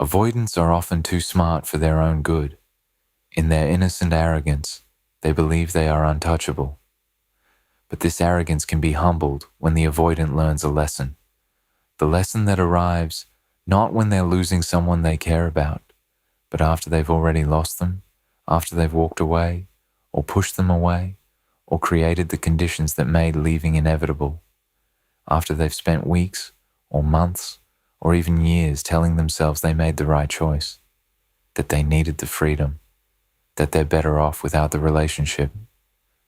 Avoidants are often too smart for their own good. In their innocent arrogance, they believe they are untouchable. But this arrogance can be humbled when the avoidant learns a lesson. The lesson that arrives not when they're losing someone they care about, but after they've already lost them, after they've walked away, or pushed them away, or created the conditions that made leaving inevitable. After they've spent weeks, or months, or even years telling themselves they made the right choice, that they needed the freedom, that they're better off without the relationship,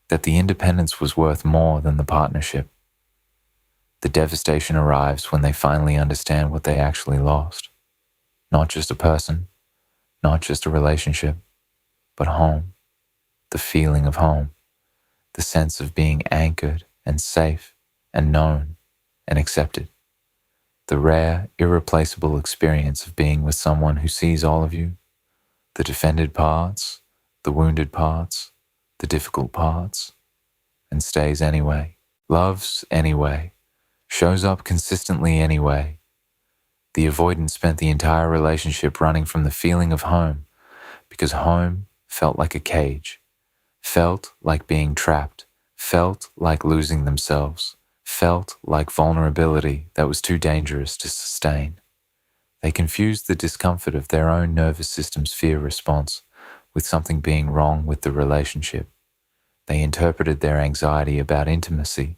that the independence was worth more than the partnership. The devastation arrives when they finally understand what they actually lost. Not just a person, not just a relationship, but home, the feeling of home, the sense of being anchored and safe and known and accepted. The rare, irreplaceable experience of being with someone who sees all of you, the defended parts, the wounded parts, the difficult parts, and stays anyway, loves anyway, shows up consistently anyway. The avoidant spent the entire relationship running from the feeling of home because home felt like a cage, felt like being trapped, felt like losing themselves, felt like vulnerability that was too dangerous to sustain. They confused the discomfort of their own nervous system's fear response with something being wrong with the relationship. They interpreted their anxiety about intimacy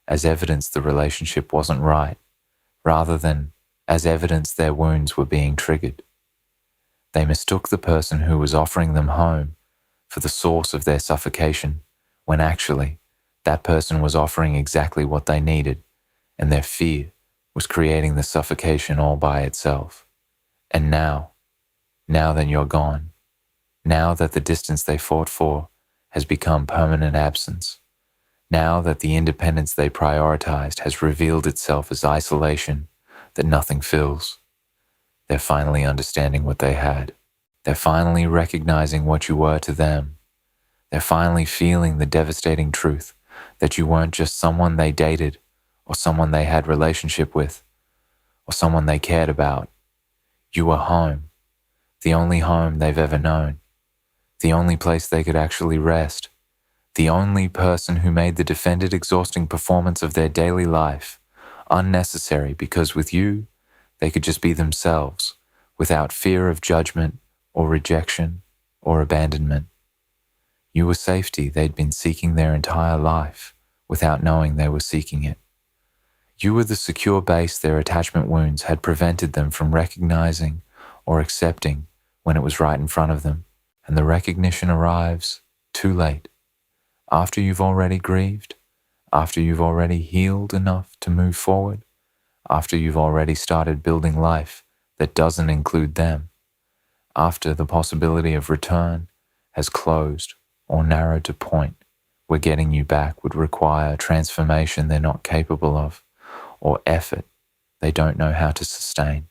as evidence the relationship wasn't right, rather than as evidence their wounds were being triggered. They mistook the person who was offering them home for the source of their suffocation, when actually that person was offering exactly what they needed, and their fear was creating the suffocation all by itself. And now that you're gone, now that the distance they fought for has become permanent absence, now that the independence they prioritized has revealed itself as isolation that nothing fills, they're finally understanding what they had. They're finally recognizing what you were to them. They're finally feeling the devastating truth that you weren't just someone they dated, or someone they had relationship with, or someone they cared about. You were home, the only home they've ever known, the only place they could actually rest, the only person who made the defended exhausting performance of their daily life unnecessary because with you, they could just be themselves, without fear of judgment or rejection or abandonment. You were safety they'd been seeking their entire life without knowing they were seeking it. You were the secure base their attachment wounds had prevented them from recognizing or accepting when it was right in front of them, and the recognition arrives too late, after you've already grieved, after you've already healed enough to move forward, after you've already started building life that doesn't include them, after the possibility of return has closed or narrowed to point where getting you back would require transformation they're not capable of, or effort they don't know how to sustain.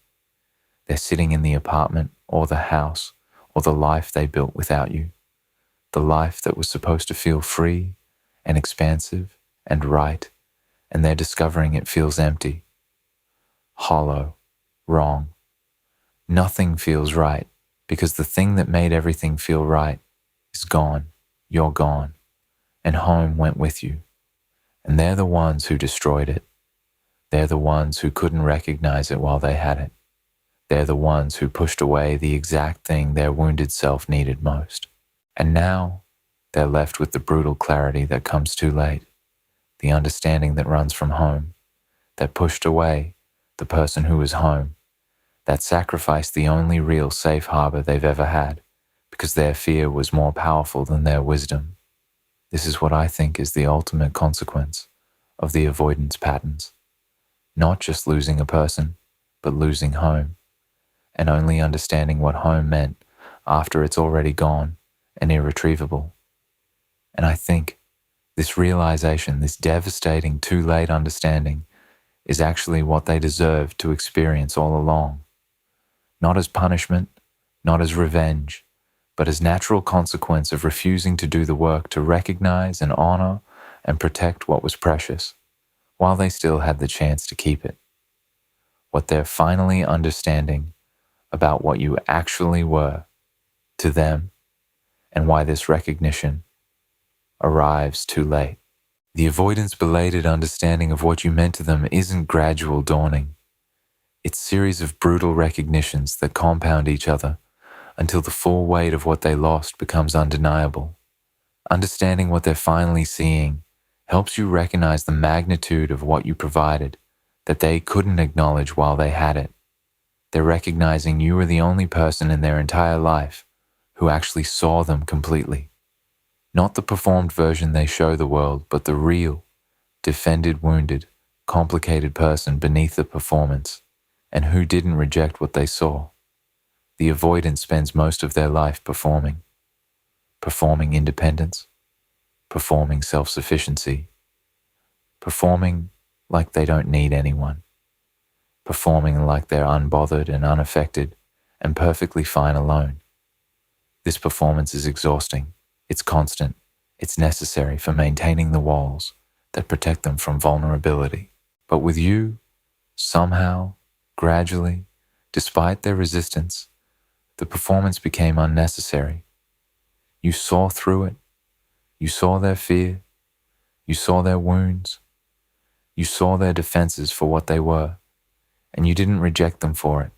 They're sitting in the apartment or the house or the life they built without you, the life that was supposed to feel free and expansive and right, and they're discovering it feels empty, hollow, wrong. Nothing feels right because the thing that made everything feel right is gone. You're gone, and home went with you. And they're the ones who destroyed it. They're the ones who couldn't recognize it while they had it. They're the ones who pushed away the exact thing their wounded self needed most. And now they're left with the brutal clarity that comes too late, the understanding that runs from home, that pushed away the person who was home, that sacrificed the only real safe harbor they've ever had, because their fear was more powerful than their wisdom. This is what I think is the ultimate consequence of the avoidance patterns. Not just losing a person, but losing home, and only understanding what home meant after it's already gone and irretrievable. And I think this realization, this devastating too late understanding, is actually what they deserved to experience all along. Not as punishment, not as revenge, but as natural consequence of refusing to do the work to recognize and honor and protect what was precious, while they still had the chance to keep it. What they're finally understanding about what you actually were to them and why this recognition arrives too late. The avoidant's belated understanding of what you meant to them isn't gradual dawning. It's a series of brutal recognitions that compound each other until the full weight of what they lost becomes undeniable. Understanding what they're finally seeing helps you recognize the magnitude of what you provided that they couldn't acknowledge while they had it. They're recognizing you were the only person in their entire life who actually saw them completely. Not the performed version they show the world, but the real, defended, wounded, complicated person beneath the performance, and who didn't reject what they saw. The avoidant spends most of their life performing independence, performing self-sufficiency, performing like they don't need anyone, performing like they're unbothered and unaffected and perfectly fine alone. This performance is exhausting, it's constant, it's necessary for maintaining the walls that protect them from vulnerability. But with you, somehow, gradually, despite their resistance, the performance became unnecessary. You saw through it. You saw their fear. You saw their wounds. You saw their defenses for what they were, and you didn't reject them for it.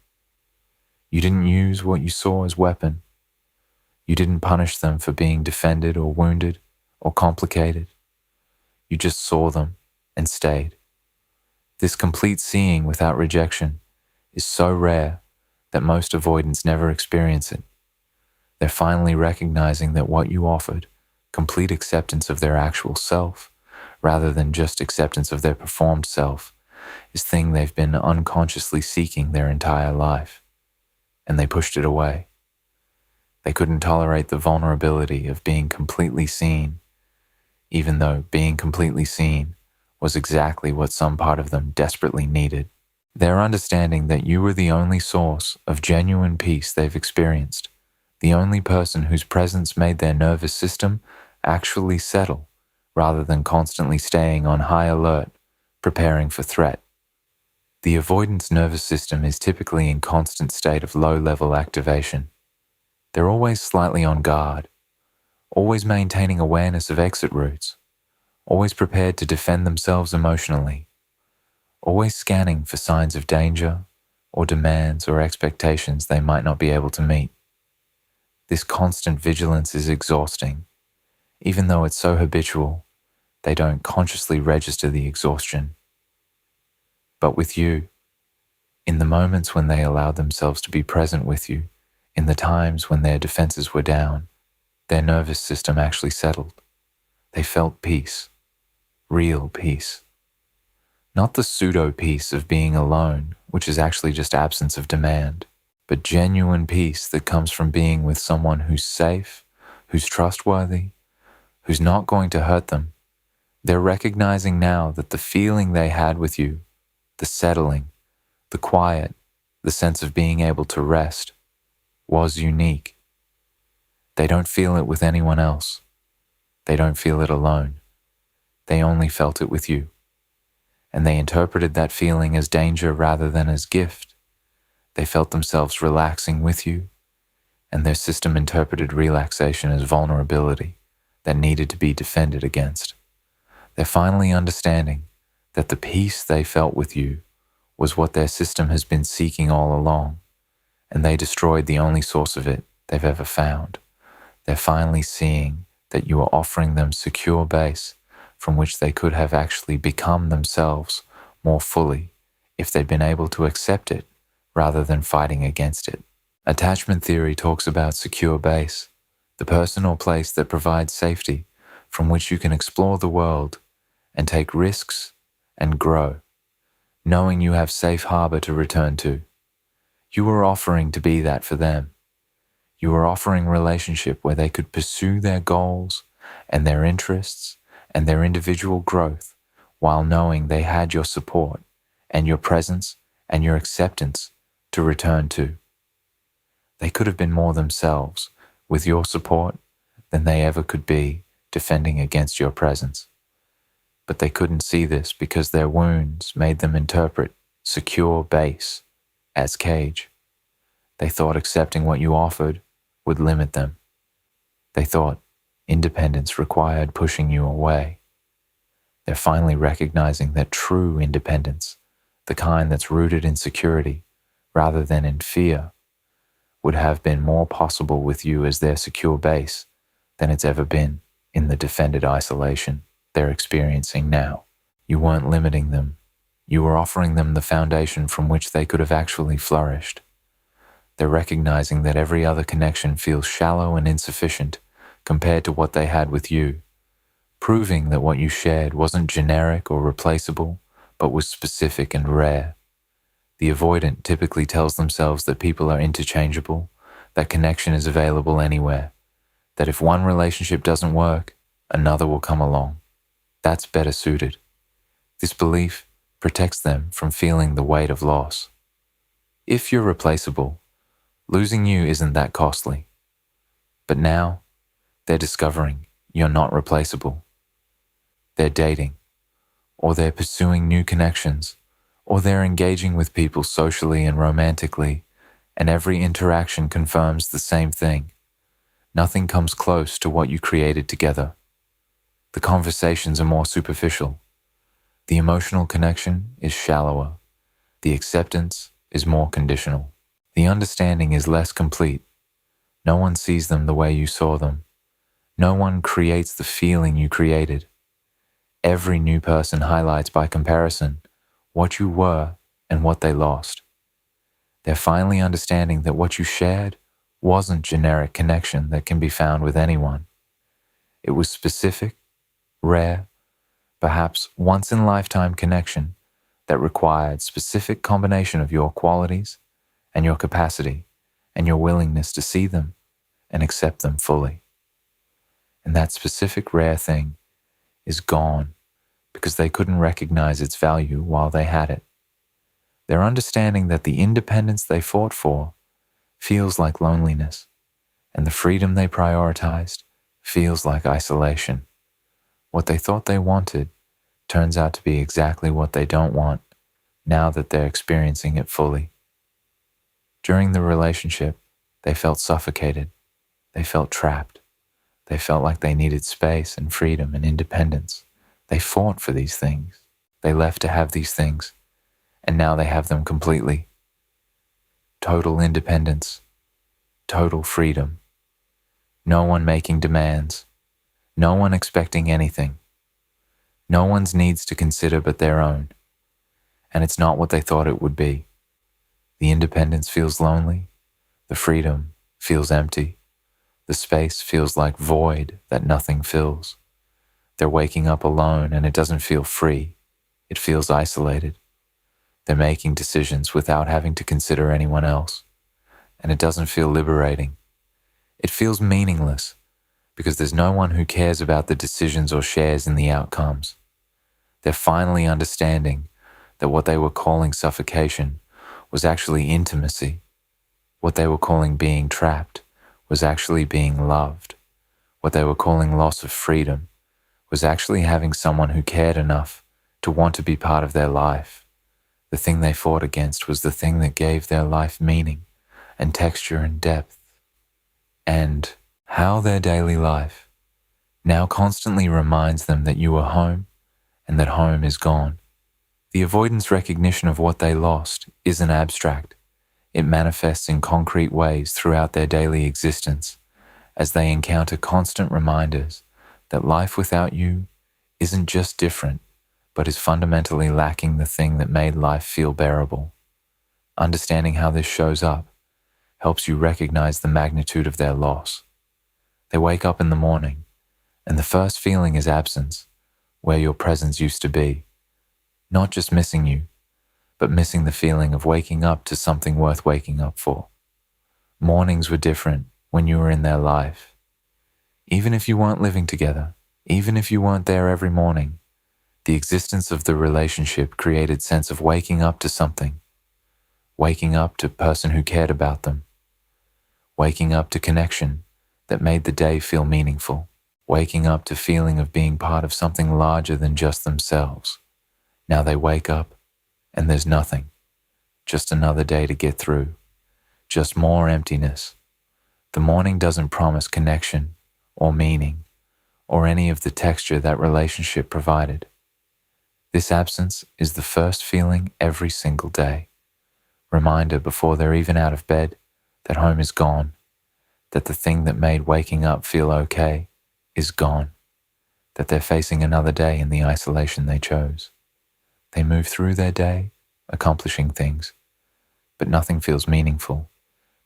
You didn't use what you saw as weapon. You didn't punish them for being defended or wounded or complicated. You just saw them and stayed. This complete seeing without rejection is so rare that most avoidants never experience it. They're finally recognizing that what you offered, complete acceptance of their actual self, rather than just acceptance of their performed self, is thing they've been unconsciously seeking their entire life. And they pushed it away. They couldn't tolerate the vulnerability of being completely seen, even though being completely seen was exactly what some part of them desperately needed. Their understanding that you were the only source of genuine peace they've experienced, the only person whose presence made their nervous system actually settle, rather than constantly staying on high alert, preparing for threat. The avoidant's nervous system is typically in constant state of low-level activation. They're always slightly on guard, always maintaining awareness of exit routes, always prepared to defend themselves emotionally, always scanning for signs of danger or demands or expectations they might not be able to meet. This constant vigilance is exhausting. Even though it's so habitual, they don't consciously register the exhaustion. But with you, in the moments when they allowed themselves to be present with you, in the times when their defenses were down, their nervous system actually settled. They felt peace, real peace. Not the pseudo-peace of being alone, which is actually just absence of demand, but genuine peace that comes from being with someone who's safe, who's trustworthy, who's not going to hurt them. They're recognizing now that the feeling they had with you, the settling, the quiet, the sense of being able to rest, was unique. They don't feel it with anyone else. They don't feel it alone. They only felt it with you. And they interpreted that feeling as danger rather than as gift. They felt themselves relaxing with you, and their system interpreted relaxation as vulnerability that needed to be defended against. They're finally understanding that the peace they felt with you was what their system has been seeking all along, and they destroyed the only source of it they've ever found. They're finally seeing that you are offering them secure base from which they could have actually become themselves more fully if they'd been able to accept it rather than fighting against it. Attachment theory talks about secure base, the person or place that provides safety from which you can explore the world and take risks and grow, knowing you have safe harbor to return to. You were offering to be that for them. You were offering relationship where they could pursue their goals and their interests and their individual growth while knowing they had your support and your presence and your acceptance to return to. They could have been more themselves with your support than they ever could be defending against your presence. But they couldn't see this because their wounds made them interpret secure base as cage. They thought accepting what you offered would limit them. They thought independence required pushing you away. They're finally recognizing that true independence, the kind that's rooted in security rather than in fear, would have been more possible with you as their secure base than it's ever been in the defended isolation they're experiencing now. You weren't limiting them. You were offering them the foundation from which they could have actually flourished. They're recognizing that every other connection feels shallow and insufficient compared to what they had with you, proving that what you shared wasn't generic or replaceable, but was specific and rare. The avoidant typically tells themselves that people are interchangeable, that connection is available anywhere, that if one relationship doesn't work, another will come along. That's better suited. This belief protects them from feeling the weight of loss. If you're replaceable, losing you isn't that costly. But now, they're discovering you're not replaceable. They're dating, or they're pursuing new connections, or they're engaging with people socially and romantically, and every interaction confirms the same thing. Nothing comes close to what you created together. The conversations are more superficial. The emotional connection is shallower. The acceptance is more conditional. The understanding is less complete. No one sees them the way you saw them. No one creates the feeling you created. Every new person highlights by comparison what you were and what they lost. They're finally understanding that what you shared wasn't generic connection that can be found with anyone. It was specific, rare, perhaps once-in-a-lifetime connection that required specific combination of your qualities and your capacity and your willingness to see them and accept them fully. And that specific rare thing is gone because they couldn't recognize its value while they had it. They're understanding that the independence they fought for feels like loneliness, and the freedom they prioritized feels like isolation. What they thought they wanted turns out to be exactly what they don't want now that they're experiencing it fully. During the relationship, they felt suffocated. They felt trapped. They felt like they needed space and freedom and independence. They fought for these things. They left to have these things, and now they have them completely. Total independence, total freedom. No one making demands. No one expecting anything. No one's needs to consider but their own. And it's not what they thought it would be. The independence feels lonely. The freedom feels empty. The space feels like void that nothing fills. They're waking up alone and it doesn't feel free. It feels isolated. They're making decisions without having to consider anyone else. And it doesn't feel liberating. It feels meaningless because there's no one who cares about the decisions or shares in the outcomes. They're finally understanding that what they were calling suffocation was actually intimacy. What they were calling being trapped was actually being loved. What they were calling loss of freedom was actually having someone who cared enough to want to be part of their life. The thing they fought against was the thing that gave their life meaning and texture and depth. And how their daily life now constantly reminds them that you are home and that home is gone. The avoidance recognition of what they lost isn't abstract. It manifests in concrete ways throughout their daily existence as they encounter constant reminders that life without you isn't just different, but is fundamentally lacking the thing that made life feel bearable. Understanding how this shows up helps you recognize the magnitude of their loss. They wake up in the morning, and the first feeling is absence, where your presence used to be. Not just missing you, but missing the feeling of waking up to something worth waking up for. Mornings were different when you were in their life. Even if you weren't living together, even if you weren't there every morning, the existence of the relationship created sense of waking up to something. Waking up to a person who cared about them. Waking up to connection that made the day feel meaningful. Waking up to feeling of being part of something larger than just themselves. Now they wake up and there's nothing. Just another day to get through. just more emptiness. The morning doesn't promise connection or meaning or any of the texture that relationship provided. This absence is the first feeling every single day. Reminder before they're even out of bed that home is gone, that the thing that made waking up feel okay is gone, that they're facing another day in the isolation they chose. They move through their day, accomplishing things, but nothing feels meaningful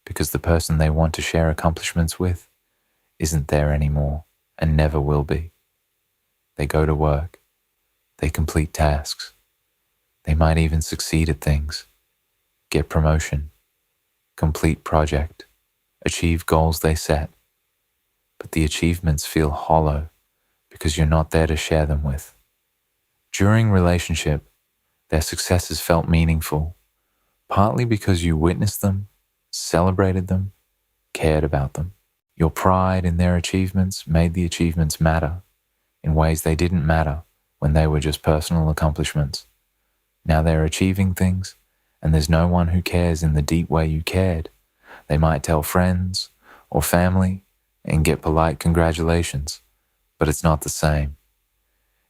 because the person they want to share accomplishments with isn't there anymore and never will be. They go to work, they complete tasks, they might even succeed at things, get promotion, complete project, achieve goals they set, but the achievements feel hollow because you're not there to share them with. During relationship, their successes felt meaningful, partly because you witnessed them, celebrated them, cared about them. Your pride in their achievements made the achievements matter in ways they didn't matter when they were just personal accomplishments. Now they're achieving things, and there's no one who cares in the deep way you cared. They might tell friends or family and get polite congratulations, but it's not the same.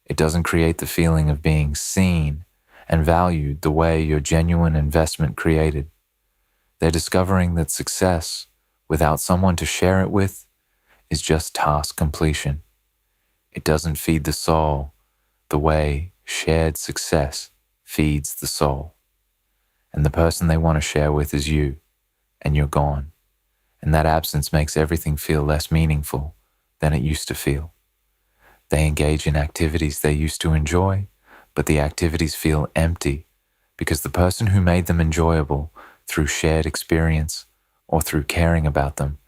It doesn't create the feeling of being seen and valued the way your genuine investment created. They're discovering that success, without someone to share it with, is just task completion. It doesn't feed the soul the way shared success feeds the soul. And the person they want to share with is you, and you're gone. And that absence makes everything feel less meaningful than it used to feel. They engage in activities they used to enjoy, but the activities feel empty because the person who made them enjoyable through shared experience or through caring about them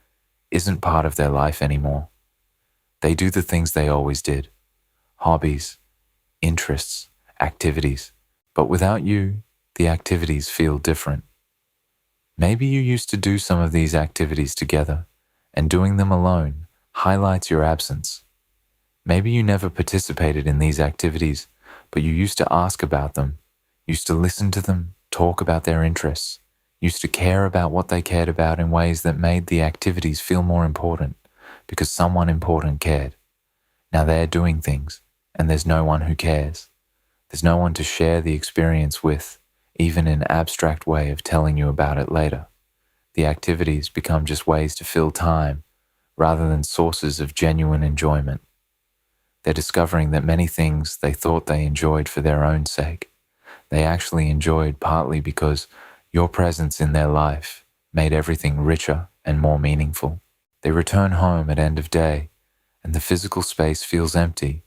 isn't part of their life anymore. They do the things they always did, hobbies, interests, activities, but without you, the activities feel different. Maybe you used to do some of these activities together, and doing them alone highlights your absence. Maybe you never participated in these activities, but you used to ask about them, used to listen to them, talk about their interests, used to care about what they cared about in ways that made the activities feel more important because someone important cared. Now they're doing things, and there's no one who cares. There's no one to share the experience with, even in an abstract way of telling you about it later. The activities become just ways to fill time rather than sources of genuine enjoyment. They're discovering that many things they thought they enjoyed for their own sake, they actually enjoyed partly because your presence in their life made everything richer and more meaningful. They return home at end of day, and the physical space feels empty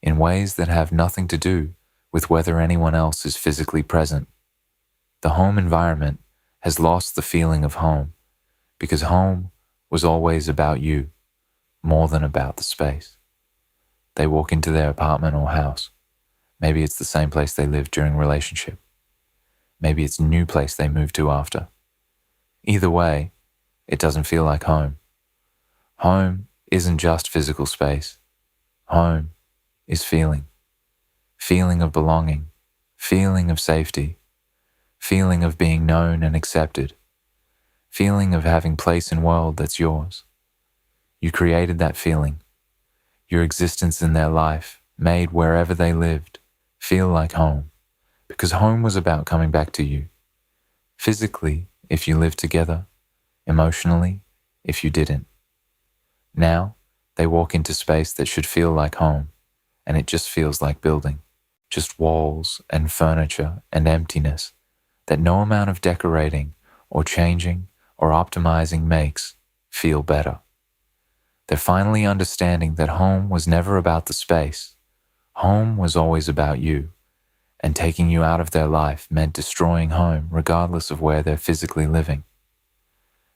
in ways that have nothing to do with whether anyone else is physically present. The home environment has lost the feeling of home because home was always about you more than about the space. They walk into their apartment or house. Maybe it's the same place they lived during relationship. Maybe it's a new place they moved to after. Either way, it doesn't feel like home. Home isn't just physical space. Home is feeling. Feeling of belonging, feeling of safety, feeling of being known and accepted, feeling of having place in world that's yours. You created that feeling. Your existence in their life made wherever they lived feel like home, because home was about coming back to you. Physically, if you lived together, emotionally, if you didn't. Now, they walk into space that should feel like home, and it just feels like building. Just walls and furniture and emptiness that no amount of decorating or changing or optimizing makes feel better. They're finally understanding that home was never about the space. Home was always about you, and taking you out of their life meant destroying home regardless of where they're physically living.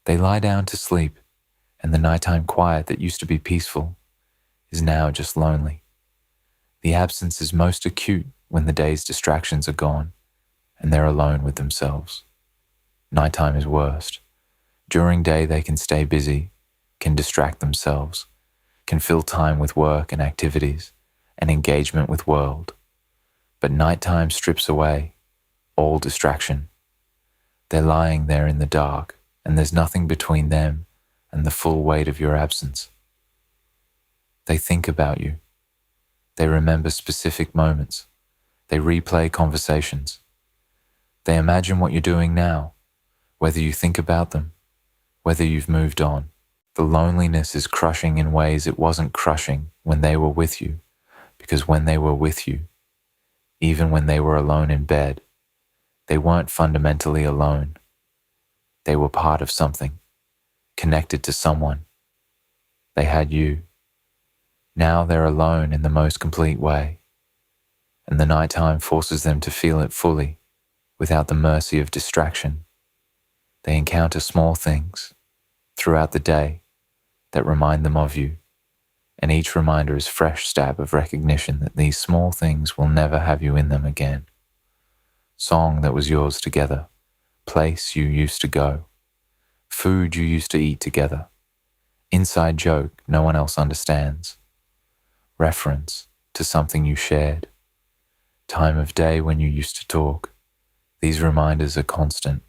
They lie down to sleep, and the nighttime quiet that used to be peaceful is now just lonely. The absence is most acute when the day's distractions are gone, and they're alone with themselves. Nighttime is worst. During day they can stay busy, can distract themselves, can fill time with work and activities and engagement with world. But nighttime strips away all distraction. They're lying there in the dark, and there's nothing between them and the full weight of your absence. They think about you. They remember specific moments. They replay conversations. They imagine what you're doing now, whether you think about them, whether you've moved on. The loneliness is crushing in ways it wasn't crushing when they were with you, because when they were with you, even when they were alone in bed, they weren't fundamentally alone. They were part of something, connected to someone. They had you. Now they're alone in the most complete way, and the nighttime forces them to feel it fully, without the mercy of distraction. They encounter small things throughout the day that remind them of you, and each reminder is a fresh stab of recognition that these small things will never have you in them again. Song that was yours together, place you used to go, food you used to eat together, inside joke no one else understands, reference to something you shared, time of day when you used to talk. These reminders are constant.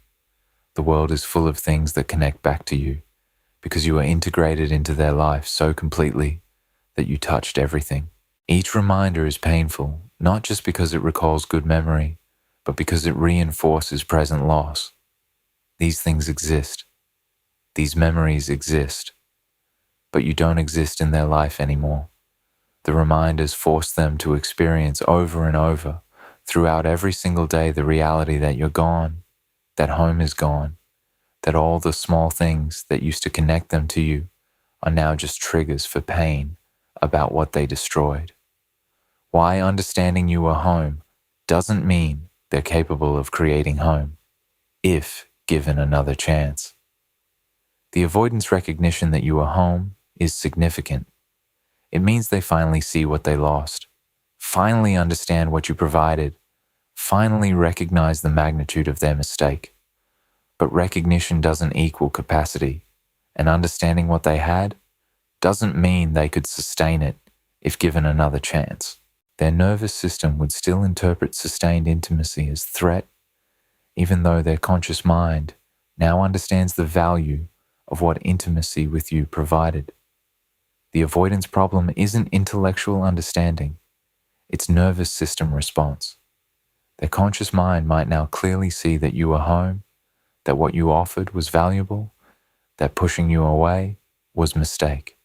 The world is full of things that connect back to you because you are integrated into their life so completely that you touched everything. Each reminder is painful, not just because it recalls good memory, but because it reinforces present loss. These things exist. These memories exist, but you don't exist in their life anymore. The reminders force them to experience over and over, throughout every single day, the reality that you're gone, that home is gone, that all the small things that used to connect them to you are now just triggers for pain about what they destroyed. Why understanding you are home doesn't mean they're capable of creating home, if given another chance. The avoidance recognition that you are home is significant. It means they finally see what they lost, finally understand what you provided, finally recognize the magnitude of their mistake. But recognition doesn't equal capacity, and understanding what they had doesn't mean they could sustain it if given another chance. Their nervous system would still interpret sustained intimacy as threat, even though their conscious mind now understands the value of what intimacy with you provided. The avoidance problem isn't intellectual understanding, it's nervous system response. Their conscious mind might now clearly see that you were home, that what you offered was valuable, that pushing you away was mistake.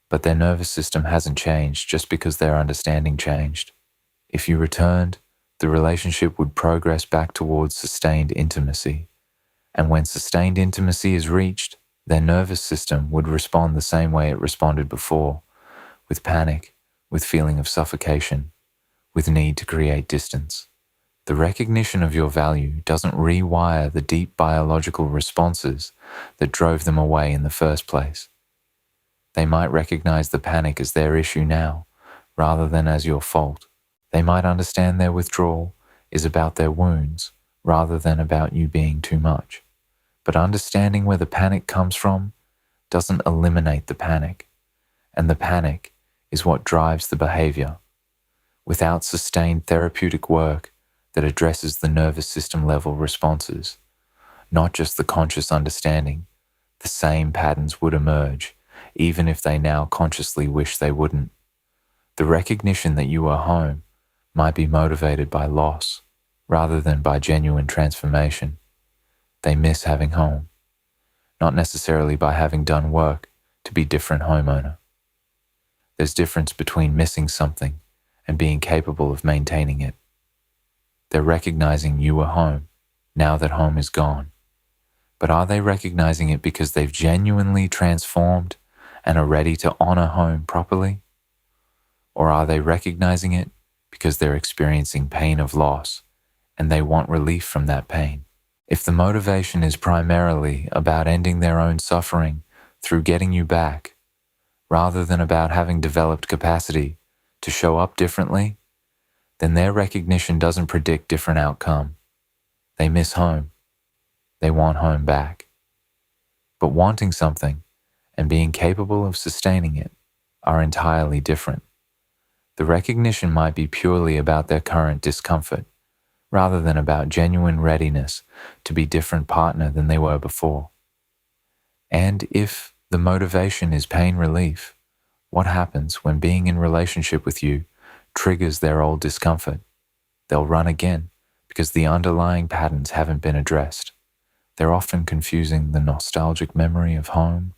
But their nervous system hasn't changed just because their understanding changed. If you returned, the relationship would progress back towards sustained intimacy. And when sustained intimacy is reached, their nervous system would respond the same way it responded before, with panic, with feeling of suffocation, with need to create distance. The recognition of your value doesn't rewire the deep biological responses that drove them away in the first place. They might recognize the panic as their issue now, rather than as your fault. They might understand their withdrawal is about their wounds, rather than about you being too much. But understanding where the panic comes from doesn't eliminate the panic, and the panic is what drives the behavior. Without sustained therapeutic work that addresses the nervous system level responses, not just the conscious understanding, the same patterns would emerge, even if they now consciously wish they wouldn't. The recognition that you are home might be motivated by loss, rather than by genuine transformation. They miss having home, not necessarily by having done work to be different homeowner. There's difference between missing something and being capable of maintaining it. They're recognizing you are home now that home is gone. But are they recognizing it because they've genuinely transformed and are ready to honor home properly? Or are they recognizing it because they're experiencing pain of loss and they want relief from that pain? If the motivation is primarily about ending their own suffering through getting you back, rather than about having developed capacity to show up differently, then their recognition doesn't predict different outcome. They miss home. They want home back. But wanting something and being capable of sustaining it are entirely different. The recognition might be purely about their current discomfort, rather than about genuine readiness to be different partner than they were before. And if the motivation is pain relief, what happens when being in relationship with you triggers their old discomfort? They'll run again because the underlying patterns haven't been addressed. They're often confusing the nostalgic memory of home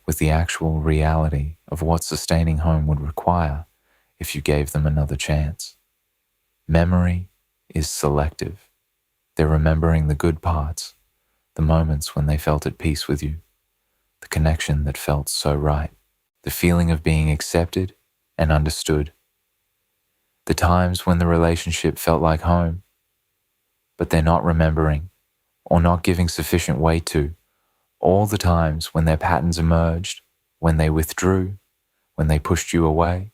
with the actual reality of what sustaining home would require if you gave them another chance. Memory is selective. They're remembering the good parts, the moments when they felt at peace with you, the connection that felt so right, the feeling of being accepted and understood, the times when the relationship felt like home. But they're not remembering or not giving sufficient weight to all the times when their patterns emerged, when they withdrew, when they pushed you away,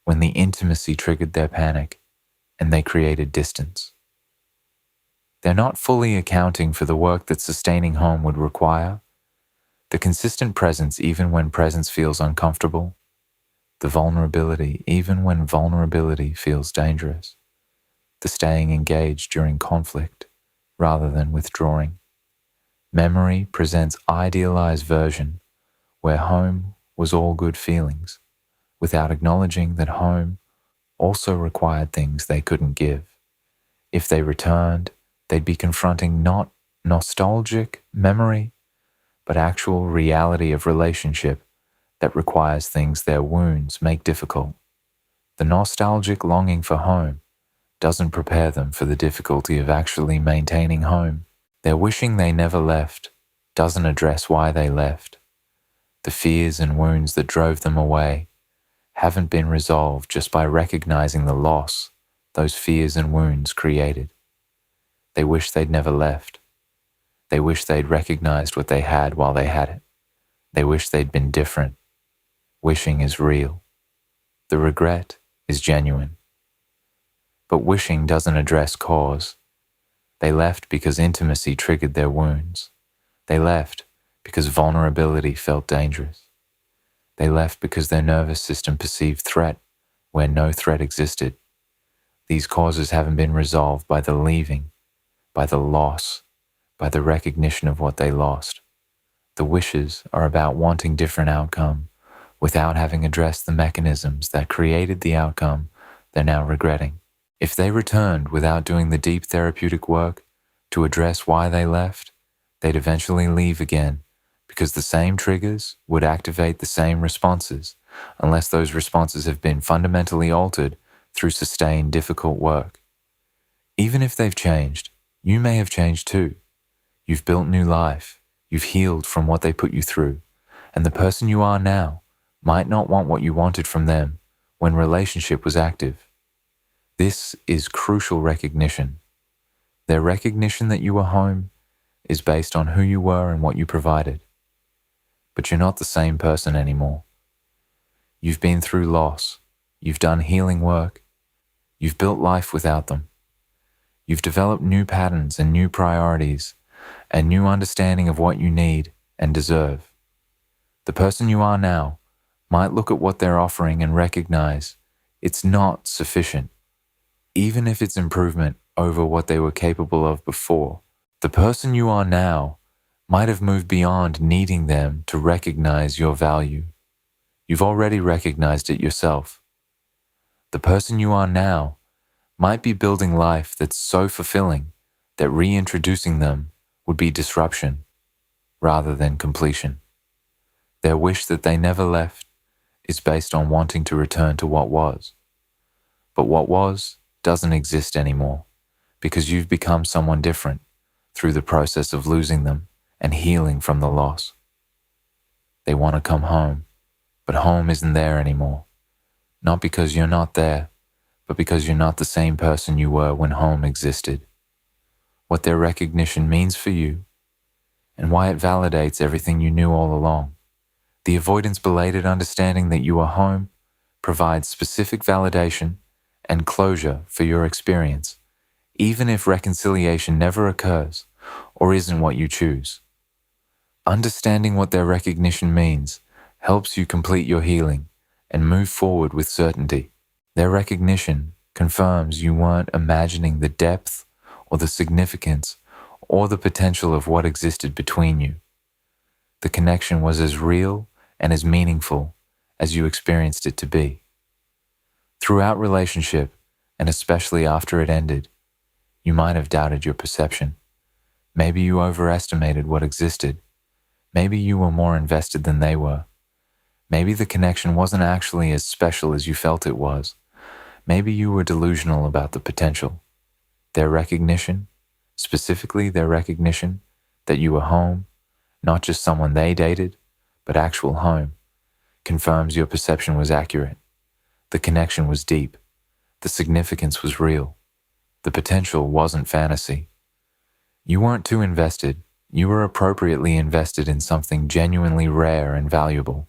when the intimacy triggered their panic and they created distance. They're not fully accounting for the work that sustaining home would require, the consistent presence even when presence feels uncomfortable, the vulnerability even when vulnerability feels dangerous, the staying engaged during conflict rather than withdrawing. Memory presents idealized version where home was all good feelings, without acknowledging that home also required things they couldn't give. If they returned, they'd be confronting not nostalgic memory, but actual reality of relationship that requires things their wounds make difficult. The nostalgic longing for home doesn't prepare them for the difficulty of actually maintaining home. Their wishing they never left doesn't address why they left. The fears and wounds that drove them away haven't been resolved just by recognizing the loss those fears and wounds created. They wish they'd never left. They wish they'd recognized what they had while they had it. They wish they'd been different. Wishing is real. The regret is genuine. But wishing doesn't address cause. They left because intimacy triggered their wounds. They left because vulnerability felt dangerous. They left because their nervous system perceived threat where no threat existed. These causes haven't been resolved by the leaving, by the loss, by the recognition of what they lost. The wishes are about wanting different outcome without having addressed the mechanisms that created the outcome they're now regretting. If they returned without doing the deep therapeutic work to address why they left, they'd eventually leave again because the same triggers would activate the same responses unless those responses have been fundamentally altered through sustained difficult work. Even if they've changed, you may have changed too. You've built new life, you've healed from what they put you through, and the person you are now might not want what you wanted from them when relationship was active. This is crucial recognition. Their recognition that you were home is based on who you were and what you provided. But you're not the same person anymore. You've been through loss. You've done healing work. You've built life without them. You've developed new patterns and new priorities, a new understanding of what you need and deserve. The person you are now might look at what they're offering and recognize it's not sufficient, even if it's improvement over what they were capable of before. The person you are now might have moved beyond needing them to recognize your value. You've already recognized it yourself. The person you are now might be building life that's so fulfilling that reintroducing them would be disruption rather than completion. Their wish that they never left is based on wanting to return to what was. But what was doesn't exist anymore because you've become someone different through the process of losing them and healing from the loss. They want to come home, but home isn't there anymore. Not because you're not there, but because you're not the same person you were when home existed. What their recognition means for you, and why it validates everything you knew all along. The avoidance belated understanding that you are home provides specific validation and closure for your experience, even if reconciliation never occurs or isn't what you choose. Understanding what their recognition means helps you complete your healing and move forward with certainty. Their recognition confirms you weren't imagining the depth or the significance or the potential of what existed between you. The connection was as real and as meaningful as you experienced it to be. Throughout relationship, and especially after it ended, you might have doubted your perception. Maybe you overestimated what existed. Maybe you were more invested than they were. Maybe the connection wasn't actually as special as you felt it was. Maybe you were delusional about the potential. Their recognition, specifically their recognition that you were home, not just someone they dated, but actual home, confirms your perception was accurate. The connection was deep. The significance was real. The potential wasn't fantasy. You weren't too invested. You were appropriately invested in something genuinely rare and valuable.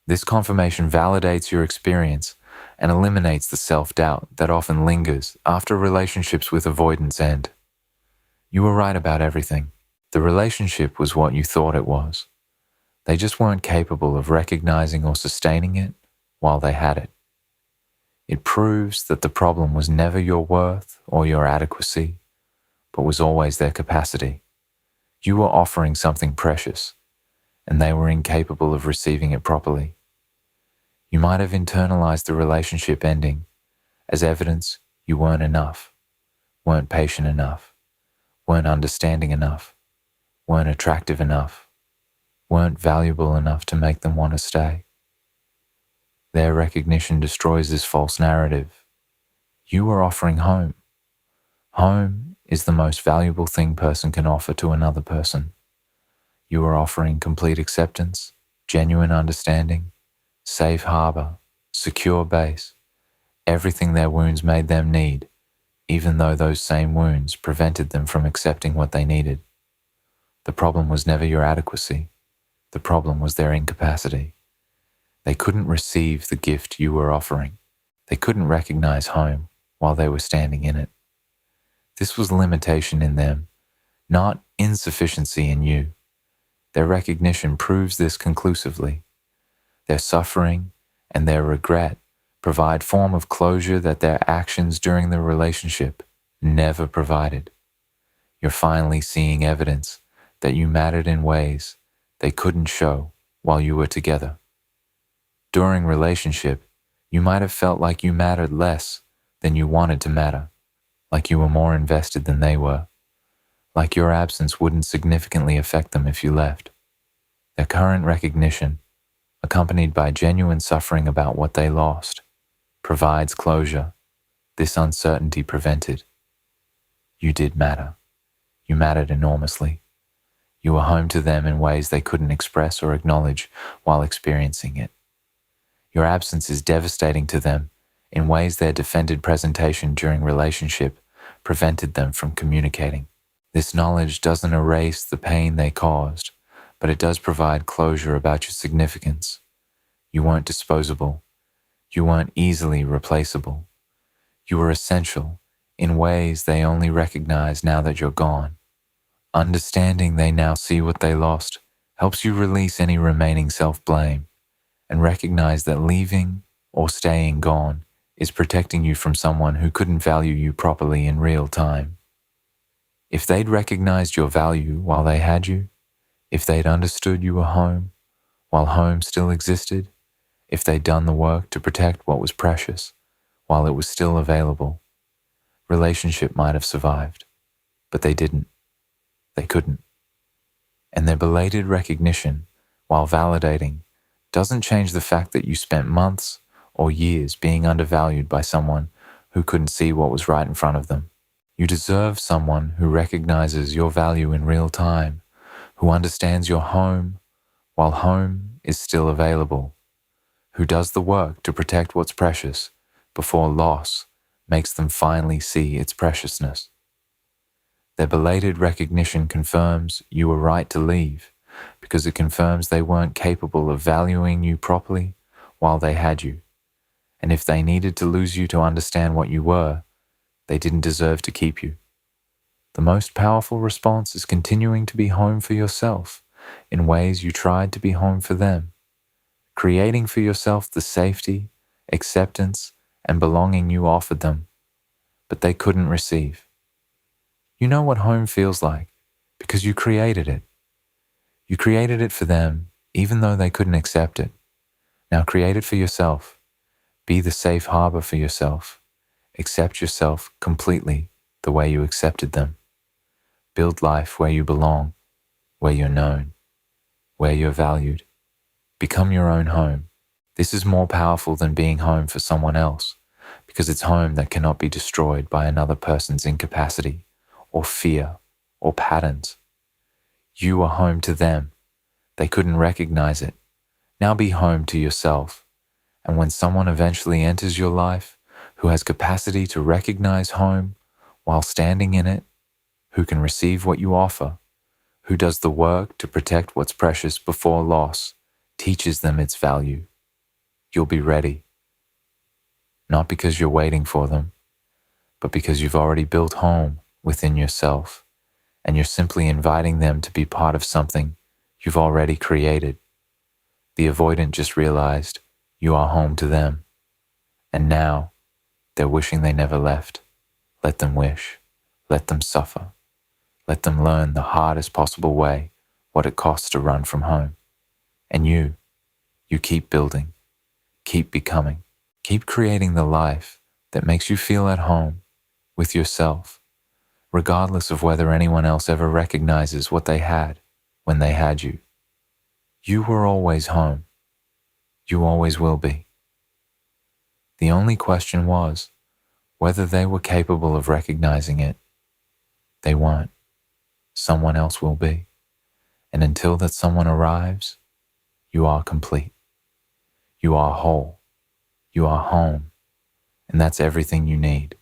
This confirmation validates your experience and eliminates the self-doubt that often lingers after relationships with avoidance end. You were right about everything. The relationship was what you thought it was. They just weren't capable of recognizing or sustaining it while they had it. It proves that the problem was never your worth or your adequacy, but was always their capacity. You were offering something precious, and they were incapable of receiving it properly. You might have internalized the relationship ending as evidence you weren't enough, weren't patient enough, weren't understanding enough, weren't attractive enough, weren't valuable enough to make them want to stay. Their recognition destroys this false narrative. You are offering home. Home is the most valuable thing a person can offer to another person. You are offering complete acceptance, genuine understanding, safe harbor, secure base, everything their wounds made them need, even though those same wounds prevented them from accepting what they needed. The problem was never your adequacy. The problem was their incapacity. They couldn't receive the gift you were offering. They couldn't recognize home while they were standing in it. This was limitation in them, not insufficiency in you. Their recognition proves this conclusively. Their suffering and their regret provide form of closure that their actions during the relationship never provided. You're finally seeing evidence that you mattered in ways they couldn't show while you were together. During relationship, you might have felt like you mattered less than you wanted to matter, like you were more invested than they were, like your absence wouldn't significantly affect them if you left. Their current recognition, accompanied by genuine suffering about what they lost, provides closure this uncertainty prevented. You did matter. You mattered enormously. You were home to them in ways they couldn't express or acknowledge while experiencing it. Your absence is devastating to them in ways their defended presentation during relationship prevented them from communicating. This knowledge doesn't erase the pain they caused, but it does provide closure about your significance. You weren't disposable. You weren't easily replaceable. You were essential in ways they only recognize now that you're gone. Understanding they now see what they lost helps you release any remaining self-blame and recognize that leaving or staying gone is protecting you from someone who couldn't value you properly in real time. If they'd recognized your value while they had you, if they'd understood you were home while home still existed, if they'd done the work to protect what was precious while it was still available, relationship might have survived. But they didn't. They couldn't. And their belated recognition, while validating, doesn't change the fact that you spent months or years being undervalued by someone who couldn't see what was right in front of them. You deserve someone who recognizes your value in real time, who understands your home while home is still available, who does the work to protect what's precious before loss makes them finally see its preciousness. Their belated recognition confirms you were right to leave because it confirms they weren't capable of valuing you properly while they had you. And if they needed to lose you to understand what you were, they didn't deserve to keep you. The most powerful response is continuing to be home for yourself in ways you tried to be home for them, creating for yourself the safety, acceptance, and belonging you offered them, but they couldn't receive. You know what home feels like because you created it. You created it for them, even though they couldn't accept it. Now create it for yourself. Be the safe harbor for yourself. Accept yourself completely the way you accepted them. Build life where you belong, where you're known, where you're valued. Become your own home. This is more powerful than being home for someone else, because it's home that cannot be destroyed by another person's incapacity, or fear, or patterns. You are home to them. They couldn't recognize it. Now be home to yourself. And when someone eventually enters your life who has capacity to recognize home while standing in it, who can receive what you offer, who does the work to protect what's precious before loss, teaches them its value, you'll be ready. Not because you're waiting for them, but because you've already built home within yourself, and you're simply inviting them to be part of something you've already created. The avoidant just realized you are home to them, and now they're wishing they never left. Let them wish. Let them suffer. Let them learn the hardest possible way what it costs to run from home. And you keep building, keep becoming, keep creating the life that makes you feel at home with yourself, regardless of whether anyone else ever recognizes what they had when they had you. You were always home. You always will be. The only question was whether they were capable of recognizing it. They weren't. Someone else will be. And until that someone arrives, you are complete. You are whole. You are home. And that's everything you need.